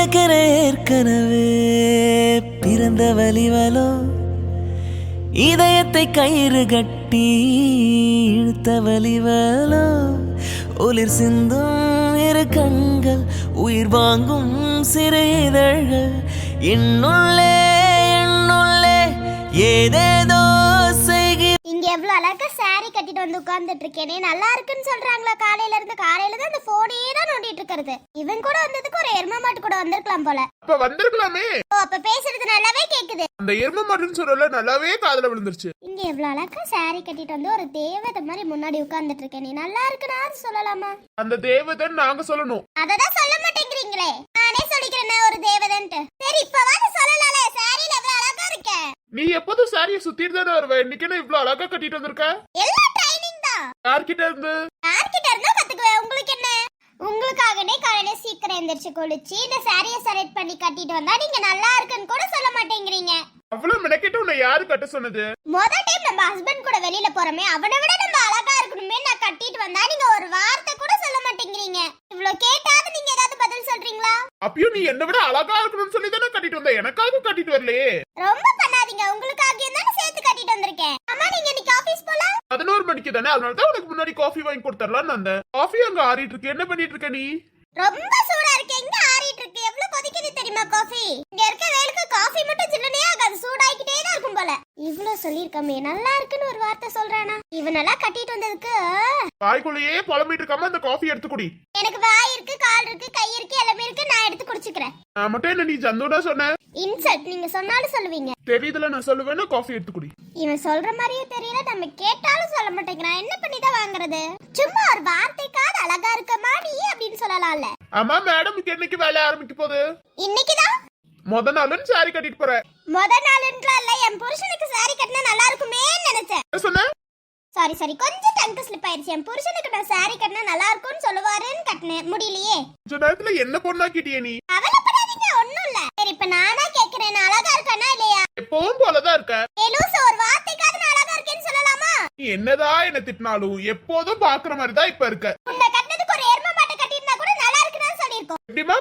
எனக்கென ஏற்கனவே பிறந்த வலிவலோ இதயத்தை கயிறு கட்டி இழுத்த வலிவலோ ஒளிர் சிந்தும் இரு கண்கள் உயிர் வாங்கும் சிறு இதழ்கள் என்னுள்ளே ஏதேதோ இங்க எவ்வளவு அழகா சாரி கட்டிட்டு வந்து உட்கார்ந்துட்டு இருக்கேனே, நல்லா இருக்குன்னு சொல்றாங்களா? காலையில தான் அந்த போனே தான் நோண்டிட்டு இருக்கிறது. இவன் கூட வந்ததுக்கு ஒரு எரும மாட்டு கூட வந்திருக்கலாம் போல. அப்ப வந்திருக்கலாமே. அப்ப பேசுறது நல்லாவே கேக்குது. அந்த எரும மாட்டுன்னு சொல்றல நல்லாவே காதுல விழுந்துருச்சு. இங்க எவ்வளவு அழகா சாரி கட்டிட்டு வந்து ஒரு தேவதை மாதிரி முன்னாடி உட்கார்ந்துட்டு இருக்கேனே, நல்லா இருக்குன்னா சொல்லலாமா? அந்த தேவதைன்னு நாங்க சொல்லணும். அததான் சொல்ல மாட்டேங்கிறீங்களே. நானே சொல்லிக்கிறேன் ஒரு தேவதைன்ட்டு. சரி இப்பவாது சொல்லலாம்ல, சாரில எவ்வளவு அழகா இருக்க. நீ எப்போதும் சாரியை சுத்திட்டு தானே வருவ, இன்னைக்கு என்ன இவ்வளவு அழகா கட்டிட்டு வந்திருக்க? எல்லாம் ட்ரைனிங் தான். யார்கிட்ட இருந்து? யார்கிட்ட இருந்தா கத்துக்குவேன். உங்களுக்கு என்ன? உங்களுக்காகவே காலையில சீக்கிரம் எந்திரிச்சு குளிச்சு இந்த சாரியை செலக்ட் பண்ணி கட்டிட்டு வந்தா நீங்க நல்லா இருக்குன்னு கூட சொல்ல மாட்டேங்கிறீங்க. அவ்வளவு மெனக்கிட்டு உன்னை யாரு கட்ட சொன்னது? முதல் டைம் நம்ம ஹஸ்பண்ட் கூட வெளியில போறோமே, அவனை விட நம்ம அழகா இருக்கணுமே நான் கட்டிட்டு வந்தா நீங்க ஒரு வார்த்தை கூட சொல்ல மாட்டேங்கிறீங்க. இவ்வளவு கேட்டாவது நீங்க ஏதாவது பதில் சொல்றீங்களா? அப்பயும் நீ என்ன விட அழகா இருக்கணும்னு சொல்லி தானே கட்டிட்டு வந்த, எனக்காக கட்டிட்டு வரலையே. ரொம்ப பண்ணாதீங்க, உங்களுக்காக தானே சேர்த்து கட்டிட்டு வந்திருக்கேன். அம்மா நீங்க இன்னைக்கு ஆபீஸ் போலாம்? 11 மணிக்கு தானே, அதனாலதான் உனக்கு முன்னாடி காஃபி வாங்கி கொடுத்துடலாம்னு வந்தேன். காஃபி அங்க ஆறிட்டு இருக்கு, என்ன பண்ணிட்டு இருக்க நீ? ரொம்ப சூடா இருக்கு. எங்க ஆறிட்டு இருக்கு? எவ்வளவு கொதிக்குது தெரியுமா காஃபி? இங்க இருக்க வேலுக்கு காஃபி மட்டும் ஜில்லுனே ஆகாது, சூடாயிக்கிட்டே தான் இருக்கும் போல. இவ்வளவு சொல்லிருக்கமே, நல்லா இருக்குன்னு ஒரு வார்த்தை சொல்றானா? இவனெல்லாம் கட்டிட்டு வந்ததுக்கு வாய்க்குள்ளேயே புலம்பிட்டு இருக்காம அந்த காஃபி எடுத்து குடி. எனக்கு வாய் இருக்கு, கால் இருக்கு, கை இருக்கு, எல்லாமே இருக்கு, நான் எடுத்து குடிச்சுக்கிறேன். நான் மட்டும் என்ன நீ ஜந்தோட சொன்ன? இன்சல்ட் நீங்க சொன்னாலும் சொல்லுவீங்க. தெரியுதுல நான் சொல்லுவேன்னா காஃபி எடுத்து குடி. இவன் சொல்ற மாதிரியே தெரியல, நம்ம கேட்டாலும் சொல்ல மாட்டேங்கிறான். என்ன பண்ணி தான் வாங்குறது? சும்மா ஒரு வார்த்தைக்காவது அழகா இருக்கமா நீ அப்படின்னு சொல்லலாம்ல. ஆமா மேடம்க்கு என்னைக்கு வேலை ஆரம்பிக்க போகுது? இன்னைக்குதான் முத நாளுன்னு சாரி கட்டிட்டு போறேன். முத நாளுன்றா இல்ல, என் புருஷனுக்கு சாரி கட்டினா நல்லா இருக்குமே நினைச்சேன். என்ன சொன்ன? சாரி கொஞ்சம் டங்க் ஸ்லிப் ஆயிருச்சு. என் புருஷனுக்கு நான் சாரி கட்டினா நல்லா இருக்கும்னு சொல்லுவாருன்னு கட்டினேன், முடியலையே. கொஞ்ச நேரத்துல என்ன பொண்ணாக்கிட்டியே நீ? கவலைப்படாதீங்க, ஒண்ணும் இல்ல. சரி இப்ப நானா கேக்குறேன், நான் அழகா இருக்கேனா இல்லையா? எப்பவும் போலதான் இருக்க. லூசு, ஒரு வார்த்தைக்காவது நான் அழகா இருக்கேன்னு சொல்லலாமா? நீ என்னதான் என்ன திட்டினாலும் எப்போதும் பாக்குற மாதிரிதான் இப்ப இருக்க. உன்னை கட்டினதுக்கு ஒரு எரும மாட்டை கட்டியிருந்தா கூட நல்லா இருக்குன்னு சொல்லியிருக்கோம். எப்படிமா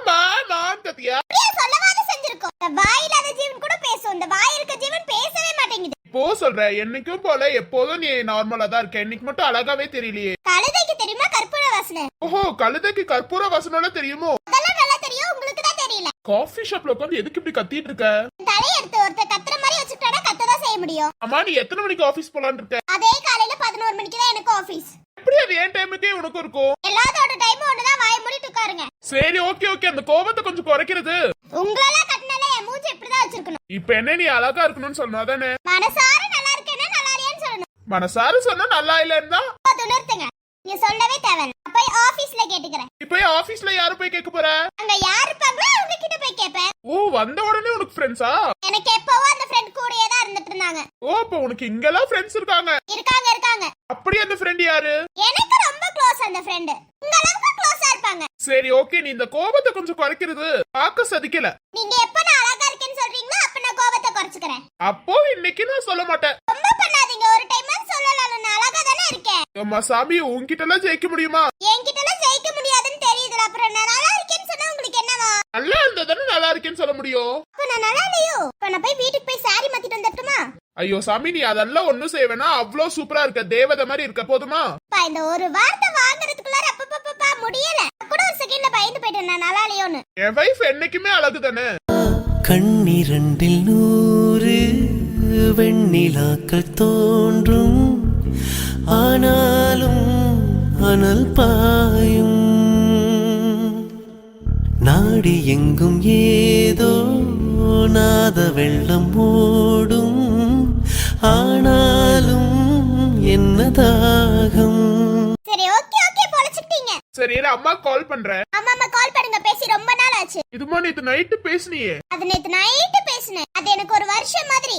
நான் கத்தியா சொல்லவாத செஞ்சிருக்கோம். இந்த வாய் இல்லாத ஜீவன் கூட பேசும், இந்த வாய் இருக்க ஜீவன் பேசவே மாட்டேங்குது. இப்போ சொல்ற என்னைக்கும் போல எப்போதும் நீ நார்மலா தான் இருக்க, இன்னைக்கு மட்டும் அழகாவே தெரியலையே. கழுதைக்கு தெரியுமா கற்பூர வாசனை? ஓஹோ, கழுதைக்கு கற்பூர வாசனை தெரியுமோ? அதெல்லாம் நல்லா தெரியும், உங்களுக்கு தான் தெரியல. காஃபி ஷாப்ல உட்காந்து எதுக்கு இப்படி கத்திட்டு இருக்க? தலையை எடுத்து ஒருத்தர் கத்துற மாதிரி வச்சுட்டானா கத்ததான் செய்ய முடியும். அம்மா நீ எத்தனை மணிக்கு ஆபீஸ் போலான்னு இருக்க? அதே காலையில 11 மணிக்கு தான் எனக்கு ஆபீஸ். எப்படி அது ஏன் டைமுக்கே உனக்கு இருக்கும்? எல்லாத்தோட டைம் ஒண்ணுதான், வாய் மூடிட்டு உட்காருங்க. சரி ஓகே அந்த கோபத்தை கொஞ்சம் குறைக்கிறது. உங்களெல்லாம் கட்டினால என் மூஞ்சி இப்படிதான் வச்சிருக்கணும். இப்ப என்ன நீ அழகா இருக்கணும்னு சொன்னாதானே? மனசார நல்லா இருக்கேன்னா நல்லா இல்லையான்னு சொல்லணும். மனசார சொன்னா நல்லா இல்லன்னா நிறுத்துங்க, நீங்க சொல்லவே தேவையில்ல. போய் ஆபீஸ்ல கேட்டுக்கிறேன். இப்ப ஆபீஸ்ல யாரு போய் கேட்க போற? அங்க யாரு இருப்பாங்களோ அவங்க கிட்ட போய் கேட்பேன். ஓ, வந்த உடனே உனக்கு ஃப்ரெண்ட்ஸா? எனக்கு எப்பவும் அந்த ஃப்ரெண்ட் கூடயே தான் இருந்துட்டு இருந்தாங்க. ஓ, அப்ப உனக்கு இங்கெல்லாம் ஃப்ரெண்ட்ஸ் இருக்காங்க? இருக்காங்க. அப்படி அந்த ஃப்ரெண்ட் யாரு? எனக்கு ரொம்ப க்ளோஸ் அந்த ஃப்ரெண்ட். உங்க அளவுக்கு க்ளோஸா இருப்பாங்க. சரி ஓகே, நீ இந்த கோபத்தை கொஞ்சம் குறைக்கிறது பாக்க சதிக்கல. நீங்க எப்ப நான் அழகா இருக்கேன்னு சொல்றீங்களோ அப்ப நான் கோபத்தை குறைச்சுக்கிறேன். அப்போ இன்னைக்கு நான் சொல்ல மாட்டேன். ரொம்ப பண்ணாதீங்க, ஒரு டைம் சொல்லலாம். நான் அழகா தானே இருக்கேன். அம்மா சாமி, உன்கிட்ட எல்லாம் ஜெயிக்க முடியுமா? என்கிட்ட எல்லாம் ஜெயிக்க முடியாதுன்னு தெரியுதுல, அப்புறம் நான் நல்லா இருக்கேன்னு சொன்னா உங்களுக்கு என்னவா? நல்லா இருந்தாதானே நல்லா இருக்கேன்னு சொல்ல முடியும். அப்ப நான் நல்லா இல்லையோ? இப்ப நான் போய் வீட்டுக்கு போய் சாரி மாத்திட்டு வந்துட்டுமா? ஐயோ சாமி, நீ அதெல்லாம் ஒண்ணும் செய்வேனா, அவ்வளவு சூப்பரா இருக்க, தேவதை மாதிரி இருக்க, போதுமா? இந்த ஒரு வார்த்தை வாங்குறதுக்குள்ளார அப்பப்பா முடியல. கூட ஒரு செகண்ட்ல பயந்து போயிட்டேன் நான் நல்லா இல்லையோன்னு. என் வைஃப் என்னைக்குமே அழகு தானே. கண்ணிரண்டில் 100 வெண்ணிலாக்கள் தோன்றும், ஆனாலும் அனல் பாயும். நாடி எங்கும் ஏதோ நாத வெள்ளம் ஓடும், ஆனாலும் என்ன தாகம். சரி ஓகே பொளச்சிட்டீங்க. சரி அம்மா கால் பண்றேன். அம்மா கால் பண்ணுங்க, பேசி ரொம்ப நாள் ஆச்சு. இதுமா நேத்து நைட்டு பேசுனியே? அது நேத்து நைட்டு பேசினேன், அது எனக்கு ஒரு வருஷம் மாதிரி.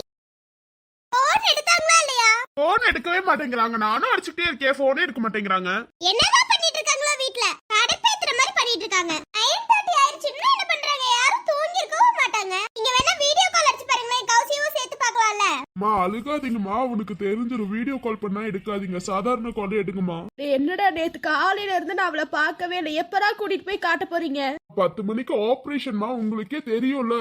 போன் எடுத்தாங்களா இல்லையா? போன் எடுக்கவே மாட்டேங்கிறாங்க, நானும் அடிச்சுட்டே இருக்கேன், போனே எடுக்க மாட்டேங்கிறாங்க. என்னதான் பண்ணிட்டு இருக்காங்களோ வீட்ல, கடுப்பேத்துற மாதிரி பண்ணிட்டு இருக்காங்க. 9:30 ஆயிருச்சு, இன்னும் என்ன பண்றாங்க? யாரும் தூங்கி இருக்கவும் மாட்டாங்க. நீங்க வேணா வீடியோ கால் அடிச்சு பாருங்களேன், கௌசியவும் சேர்த்து பார்க்கலாம்ல. மா அழுகாதீங்கம்மா, அவனுக்கு தெரிஞ்சிடும். வீடியோ கால் பண்ணா எடுக்காதீங்க, சாதாரண காலே எடுங்கம்மா. டேய், என்னடா நேத்து காலையில இருந்து நான் அவளை பார்க்கவே இல்லை. எப்படா கூட்டிட்டு போய் காட்ட போறீங்க? 10 மணிக்கு ஆபரேஷன்மா, உங்களுக்கே தெரியும்ல.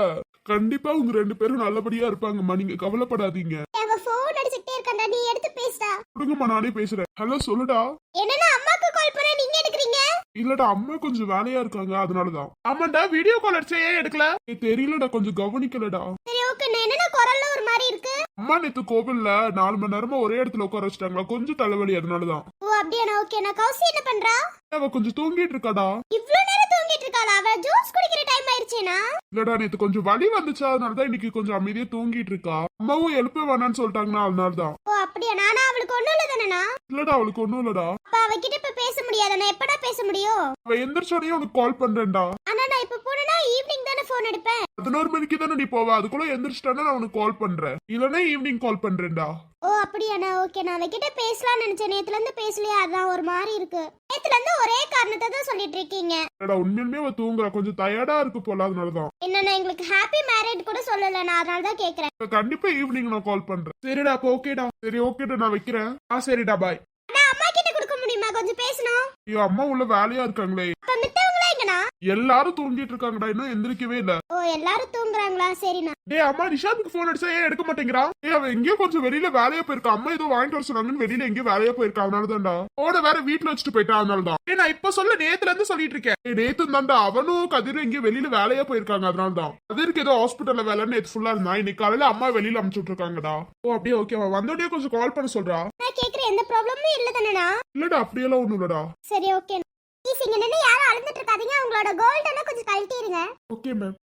கண்டிப்பா உங்க 2 பேரும் நல்லபடியா இருப்பாங்கம்மா, நீங்க கவலைப்படாதீங்க. அவ போன் அடிச்சுட்டே இருக்கண்டா, நீ எடுத்து பேசுடா. கொடுங்கம்மா, நானே பேசுறேன். ஹலோ, சொல்லுடா. என்னன்னா அம்மாக்கு கால் பண்ண நீங்க எடுக்கறீங்க? இல்லடா, அம்மா கொஞ்சம் வேலையா இருக்காங்க, அதனாலதான். ஆமாண்டா, வீடியோ கால் அடிச்சா ஏன் எடுக்கல? தெரியலடா, கொஞ்சம் கவனிக்கலடா. சரி ஓகே, என்னன்னா குரல்ல ஒரு மாதிரி இருக்கு. அம்மா நேத்து கோவில்ல 4 மணி நேரமா ஒரே இடத்துல உட்கார வச்சிட்டாங்களா, கொஞ்சம் தலைவலி, அதனாலதான். ஓ அப்படியாண்ணா, ஓகே. நான் கௌசி என்ன பண்றா? அவ கொஞ்சம் தூங்கிட்டு இருக்காடா. இவ்ளோ நேரம் தூங்கிட்டு இருக்காளா? அவ ஜூஸ் குடிக்கிற டைம் ஆயிருச்சேனா? இல்லடா, நேத்து கொஞ்சம் வலி வந்துச்சா, அதனாலதான் இன்னைக்கு கொஞ்சம் அமைதியா தூங்கிட்டு இருக்கா. அம்மாவும் எழுப்ப வேணான்னு சொல்லிட்டாங்கன்னா, அதனாலதான். ஓ அப்படியா? நானா அவளுக்கு ஒண்ணும் இல்ல தானேண்ணா? இல்லடா, அவளுக்கு ஒண்ணும் இல்லடா. அப்ப அவகிட்ட இப்ப பேச முடியாதாண்ணா? எப்படா பேச முடியும்? அவ எந்திரிச்சோடனே உனக்கு கால் பண்றேன்டா. ஆனா நான் இப்ப போனா ஈவினிங் தானே போன் எடுப்பேன். 11 மணிக்கு தானே நீ போவ, அதுக்குள்ள எந்திரிச்சிட்டானா நான் உனக்கு கால் பண்றேன், இல்லன்னா ஈவினிங் கால் பண்றேன்டா. ஓ அப்படியாண்ணா, ஓகே. நான் அவகிட்ட பேசலாம்னு நினைச்சேன், நேத்துல இருந்து பேசலையா, அதான் ஒரு மாதிரி இருக்கு. நேத்துல இருந்து ஒரே காரணத்தை தான் சொல்லிட்டு இருக்கீங்க. இல்லடா, உண்மையுமே அவ தூங்குறா, கொஞ்சம் டயர்டா இருக்கு போல, அதனாலதான். என்னன்னா எங்களுக்கு ஹாப்பி மேரேஜ் கூட சொல்லல, நான் அதனால தான் கேக்குறேன். கண்டிப்பா ஈவினிங் நான் கால் பண்றேன். சரிடா, அப்ப ஓகேடா. சரி ஓகேடா, நான் வைக்கிறேன். சரிடா, பாய். ஆனா அம்மா கிட்ட கொடுக்க முடியுமா? கொஞ்சம் பேசணும். ஐயோ, அம்மா உள்ள வேலையா இருக்காங்களே. அப்ப மித்தவங்களா எங்கண்ணா? எல்லாரும் தூங்கிட்டு இருக்காங்கடா, இன்னும் எந்திரிக்கவே இல்ல. ஓ எல்லாரும் தூங்குறாங்களா? சரிண்ணா. டேய், அம்மா நிஷாந்துக்கு போன் அடிச்சா ஏன் எடுக்க மாட்டேங்கிறா? அவன் எங்கேயோ கொஞ்சம் வெளியில வேலையா போயிருக்கா. அம்மா ஏதோ வாங்கிட்டு வர சொன்னாங்கன்னு வெளியில எங்கேயோ வேலையா போயிருக்கா, அதனாலதான்டா. போன வேற வீட்டுல வச்சுட்டு போயிட்டா, அதனாலதான். நான் இப்ப சொல்ல, நேத்துல இருந்து சொல்லிட்டு இருக்கேன். நேத்து தான்டா அவனும் கதிரும் எங்கேயோ வெளியில வேலையா போயிருக்காங்க, அதனாலதான். கதிருக்கு ஏதோ ஹாஸ்பிட்டல்ல வேலைன்னு நேத்து ஃபுல்லா இருந்தா, இன்னைக்கு காலையில அம்மா வெளியில அனுப்பிச்சு விட்டுருக்காங்கடா. ஓ அப்படியே, ஓகே. வந்தோடனே கொஞ்சம் கால் பண்ண சொல்றா. நான் கேக்குற எந்த ப்ராப்ளமும் இல்ல தானேண்ணா? இல்லடா, அப்படியெல்லாம் ஒண்ணும் இல்லடா. சரி ஓகே. ப்ளீஸ் இங்க நின்னு யாரும் அழுந்துட்டு இருக்காதீங்க. உங்களோட கோல்டெல்லாம் கொஞ்சம் கழட்டிடுங்க. Okay ma'am.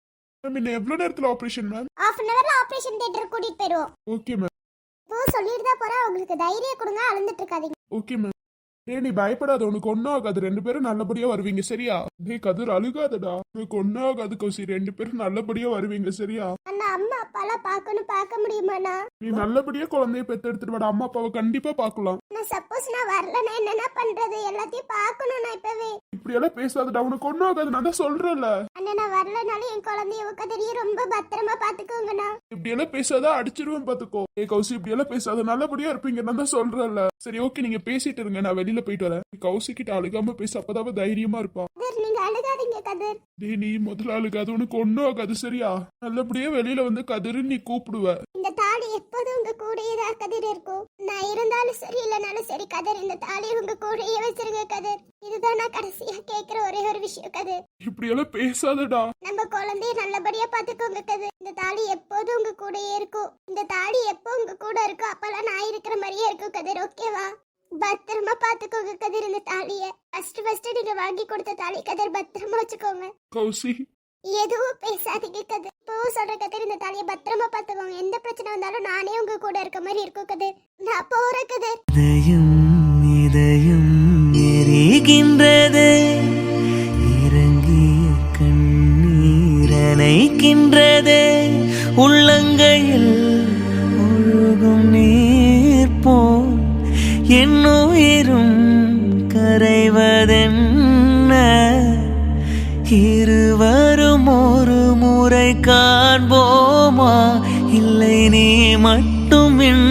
மேம், இன்னும் எவ்வளவு நேரத்துல ஆபரேஷன் மேம்? ஹாஃப் அன் ஹவர்ல ஆபரேஷன் தியேட்டர் கூட்டிட்டு போயிடுவோம். Okay ma'am. இப்போ சொல்லிட்டு தான் போறேன், உங்களுக்கு தைரியம் கொடுங்க, அழுந்துட்டு இருக்காதீங்க. Okay ma'am. டேய், நீ பயப்படாத, உனக்கு ஒன்னும் ஆகாது. 2 பேரும் நல்லபடியா வருவீங்க, சரியா? டேய் கதிர், அழுகாதடா. உனக்கு ஒன்னும் ஆகாது கௌசி, 2 பேரும் நல்லபடியா வருவீங்க, சரியா? அண்ணா அம்மா அப்பாலாம் பார்க்க முடியுமாண்ணா? நீ நல்லபடியா குழந்தைய பெத்தெடுத்துட்டு வாடா, அம்மா அப்பாவை கண்டிப்பா பார்க்கலாம். நான் சப்போஸ் நான் வரலன்னா என்னென்ன பண்றது? எல்லாத்தையும் பார்க்கணும் நான் இப்பவே. இப்படி எல்லாம் பேசாதடா, உனக்கு ஒன்னும் ஆகாது, நான் தான் சொல்றேன்ல. அண்ணா நான் வரலனாலும் என் குழந்தைய உட்காந்து ரொம்ப பத்திரமா பாத்துக்கோங்கண்ணா. இப்படி எல்லாம் பேசாத, அடிச்சிருவேன் பாத்துக்கோ. ஏய் கௌசி, இப்படி எல்லாம் பேசாத, நல்லபடியா இருப்பீங்க, நான் தான் சொல்றேன்ல. சரி ஓகே, நீங்க பேசிட்டு இருங்க, நான் வெளியில போயிட்டு வரேன். கௌசி கிட்ட அழுகாம பேச, அப்பதான் தைரியமா இருப்பா. கதிர் நீங்க அழுகாதீங்க கதிர். டேய், நீ முதல்ல அழுகாது, உனக்கு ஒன்னும் ஆகாது, சரியா? நல்லபடியா வெளியில வந்து கதிர்னு நீ கூப்பிடுவ. இந்த தாலி எப்போதும் உங்க கூடயே தான் கதிர் இருக்கும். நான் இருந்தாலும் சரி இல்லைனாலும் சரி கதிர், இந்த தாலி உங்க கூடயே வச்சிருங்க கதிர். இதுதான் நான் கடைசியா கேக்குற ஒரே ஒரு விஷயம் கதிர். இப்படி எல்லாம் பேசாதடா. நம்ம குழந்தைய நல்லபடியா பாத்துக்கோங்க கதிர். இந்த தாலி எப்போதும் உங்க கூடயே இருக்கும். இந்த தாலி எப்போ உங்க கூட இருக்கோ அப்பெல்லாம் நான் இருக்கிற மாதிரியே இருக்கும் கதிர், ஓகேவா? பத்திரமா பாத்துக்கோங்க கதிர் இந்த தாலிய. ஃபர்ஸ்ட் நீங்க வாங்கி கொடுத்த தாலி கதிர், பத்திரமா வச்சுக்கோங்க. கௌசி, எதுவும் பேசாதீங்க கதிர். இப்போ சொல்ற கதிர், இந்த தாலிய பத்திரமா பாத்துக்கோங்க. எந்த பிரச்சனை வந்தாலும் நானே உங்க கூட இருக்க மாதிரி இருக்கும் கதிர். நான் போறேன் கதிர். இதயம் எரிகின்றது, இறங்கிய கண்ணீர் அணைக்கின்றது, உள்ளங்கையில் ஒழுகும் நீர் போல் என் உயிரும் கரைவதென்ன, இருவரும் ஒரு முறை காண்போமா, இல்லை நீ மட்டும் என்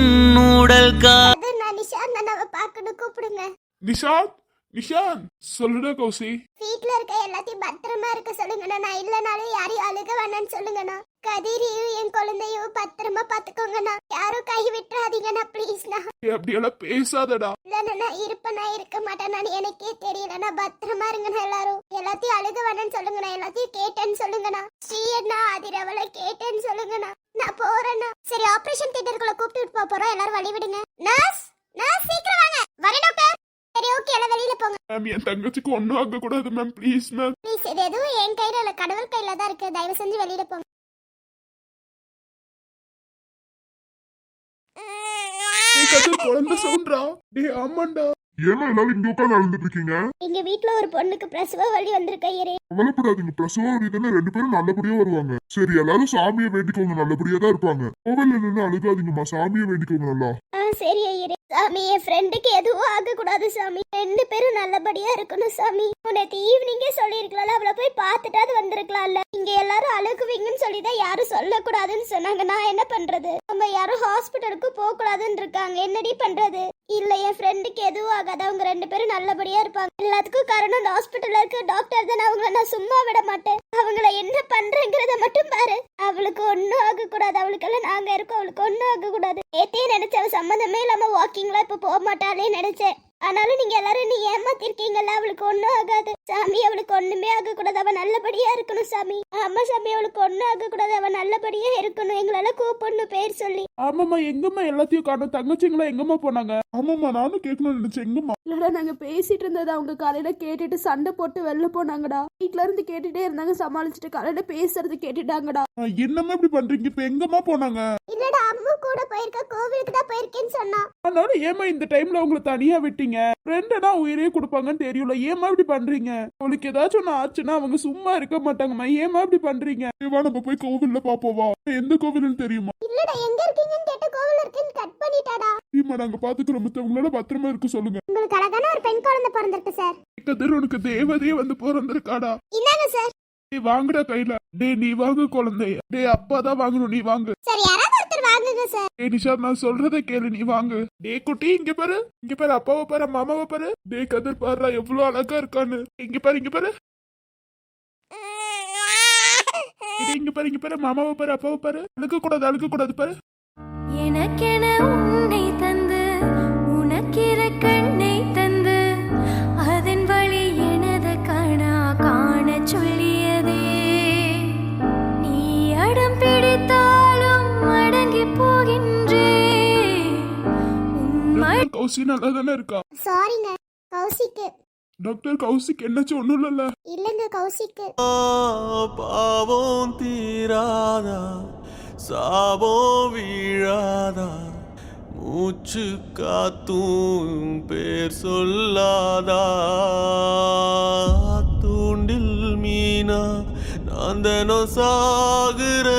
உடல் கதிர், நான் நிஷாந்த் அண்ணாவை பார்க்கணும், கூப்பிடுங்க. நிஷாந்த், நிஷாந்த், சொல்லுடா கௌசி. வீட்ல இருக்க எல்லாத்தையும் பத்திரமா இருக்க சொல்லுங்கண்ணா. நான் இல்லனாலும் யாரையும் அழுக வேணான்னு சொல்லுங்கண்ணா. கதிரையும் என் குழந்தையும் பத்திரமா பாத்துக்கோங்கண்ணா. யாரும் கை விட்டுறாதீங்கண்ணா, ப்ளீஸ்ண்ணா. அப்படி எல்லாம் பேசாதடா. இல்லண்ணா இருப்பேனா இருக்க மாட்டேன்னு எனக்கே தெரியலண்ணா. பத்திரமா இருங்கண்ணா. எல்லாத்தையும் அழுக வேணான்னு சொல்லுங்கண்ணா. எல்லாத்தையும் கேட்டேன்னு சொல்லுங்கண்ணா. ஸ்ரீயண்ணா அதிரவளை கேட்டேன்னு சொல்லுங்கண்ணா. நான் போறேண்ணா. சரி, ஆபரேஷன் தியேட்டருக்குள்ள கூப்பிட்டு போறோம். எல்லாரும் வழி விடுங்க. நர்ஸ், நர்ஸ் சீக்கிரம் வாங்க. வரேன் டாக்டர். சரி ஓகே, எல்லாம் வெளியில போங்க. மேம், என் தங்கச்சிக்கு ஒன்னும் ஆக கூடாது மேம், ப்ளீஸ் மேம். ப்ளீஸ், இது எதுவும் என் கையில இல்ல, கடவுள் கையில தான் இருக்கு. தயவு செஞ்சு வெளியில போங்க. குழந்தை சவுண்டா? டேய் ஆமாண்டா. ஏன்னா எல்லாரும் இங்க உட்கார்ந்து அழுந்துட்டு இருக்கீங்க? எங்க வீட்ல ஒரு பொண்ணுக்கு பிரசவ வலி வந்திருக்கு ஐயரே. கவலைப்படாதீங்க, பிரசவ வலி தானே, 2 பேரும் நல்லபடியா வருவாங்க. சரி, எல்லாரும் சாமியை வேண்டிக்கோங்க, நல்லபடியா தான் இருப்பாங்க. கோவில்ல நின்று அழுகாதீங்கம்மா, சாமியை வேண்டிக்கோங்க நல்லா. சரி ஐயரே. சாமி என் ஃப்ரெண்டுக்கு எதுவும் ஆக கூடாது சாமி, 2 பேரும் நல்லபடியா இருக்கணும் சாமி. நேற்று ஈவினிங்கே சொல்லிருக்கலாம், அவளை போய் பார்த்துட்டாது வந்திருக்கலாம்ல. இங்க எல்லாரும் அழுகுவீங்கன்னு சொல்லிதான் யாரும் சொல்லக்கூடாதுன்னு சொன்னாங்க. நான் என்ன பண்றது? நம்ம யாரும் ஹாஸ்பிட்டலுக்கு போக கூடாதுன்னு இருக்காங்க, என்னடி பண்றது? இல்ல என் ஃப்ரெண்டுக்கு எதுவும் ஆகாது, அவங்க 2 பேரும் நல்லபடியா இருப்பாங்க. எல்லாத்துக்கும் காரணம் அந்த ஹாஸ்பிட்டல்ல இருக்க டாக்டர் தானே. அவங்கள நான் சும்மா விட மாட்டேன். அவங்கள என்ன பண்றேங்கிறத மட்டும் பாரு. அவளுக்கு ஒன்னும் ஆக கூடாது, அவளுக்கெல்லாம் நாங்க இருக்கோம், அவளுக்கு ஒன்னும் ஆக கூடாது. நேத்தே நினைச்ச அவ சம்மந்தமே இல்லாம வாக்கிங்லாம் இப்ப போக மாட்டாளே நினைச்சேன். ஆனாலும் நீங்க எல்லாரும் நீ ஏமாத்திருக்கீங்கல்ல, அவளுக்கு ஒன்னும் ஆகாது சாமி, அவளுக்கு ஒண்ணுமே ஆக கூடாது, அவ நல்லபடியா இருக்கணும் சாமி. ஆமா சாமி, அவளுக்கு ஒன்னும் ஆக கூடாது, அவ நல்லபடியா இருக்கணும். எங்களால கூப்பிடணும் பேர் சொல்லி. ஆமாம்மா, எங்கம்மா எல்லாத்தையும் காணும்? தங்கச்சிங்களா எங்கம்மா போனாங்க? ஆமாம்மா, நானும் கேட்கணும்னு நினைச்சேன், எங்கம்மா? இல்லடா நாங்க பேசிட்டு இருந்தது அவங்க காலையில கேட்டுட்டு சண்டை போட்டு வெளில போனாங்கடா. வீட்ல இருந்து கேட்டுட்டே இருந்தாங்க, சமாளிச்சுட்டு காலையில பேசுறது கேட்டுட்டாங்கடா. என்னம்மா இப்படி பண்றீங்க? இப்ப எங்கம்மா போனாங்க? இல்லடா அம்மு கூட போயிருக்க, கோவிலுக்கு தான் போயிருக்கேன்னு சொன்னா. அதனால ஏமா இந்த டைம்ல உங்களை தனியா விட்டீங்க? ஃப்ரெண்டனா உயிரே கொடுப்பாங்கன்னு தெரியல, ஏமா இப்படி பண்றீங்க? அவளுக்கு ஏதாச்சும் ஒண்ணு ஆச்சுன்னா அவங்க சும்மா இருக்க மாட்டாங்கம்மா, ஏமா இப்படி பண்றீங்க? வா நம்ம போய் கோவில்ல பாப்போவா? எந்த கோவில்னு தெரியுமா? இல்லடா எங்க இருக்கீங்கன்னு கேட்ட கோவில் இருக்குன்னு கட் பண்ணிட்டாடா. சரிம்மா, நாங்க பாத்துக்கிறோம், மத்தவங்களோட பத்திரமா இருக்க சொல்லுங்க. உங்களுக்கு அழகான ஒரு பெண் குழந்தை பிறந்திருக்கு சார். கதிர், உனக்கு தேவதையே வந்து பிறந்திருக்காடா. இந்தாங்க சார். டேய் வாங்குடா கையில. டேய் நீ வாங்கு குழந்தைய. டேய் அப்பா தான் வாங்கணும், நீ வாங்கு. சரி யாராவது ஒருத்தர் வாங்குங்க சார். டேய் நிஷாத், நான் சொல்றதை கேளு, நீ வாங்கு. டேய் குட்டி, இங்க பாரு, இங்க பாரு, அப்பாவை பாரு, மாமாவை பாரு. டேய் கதிர் பாருடா எவ்வளவு அழகா இருக்கான்னு. இங்க பாரு, இங்க பாரு. டேய் இங்க பாரு, இங்க பாரு, மாமாவை பாரு, அப்பாவை பாரு. அழுக கூடாது, அழுக கூடாது பாரு. எனக்கென உன்னை தந்து உனக்கிற கண்ணை தந்து அதன் வழி எனது கணா காண சொல்லியதே. நீ அடம் பிடித்தாலும் அடங்கி போகின்றே. டாக்டர் கௌசி நல்லா தானே இருக்கா? சாரிங்க கௌசிக்கு. டாக்டர் கௌசிக் என்னாச்சு? ஒண்ணும் இல்ல. இல்லங்க கௌசிக்கு. பாவம் தீராதா, சாபம் வீழாதா, மூச்சு காத்தும் பேர் சொல்லாதா, தூண்டில் மீனா நான் தானோ சாகுற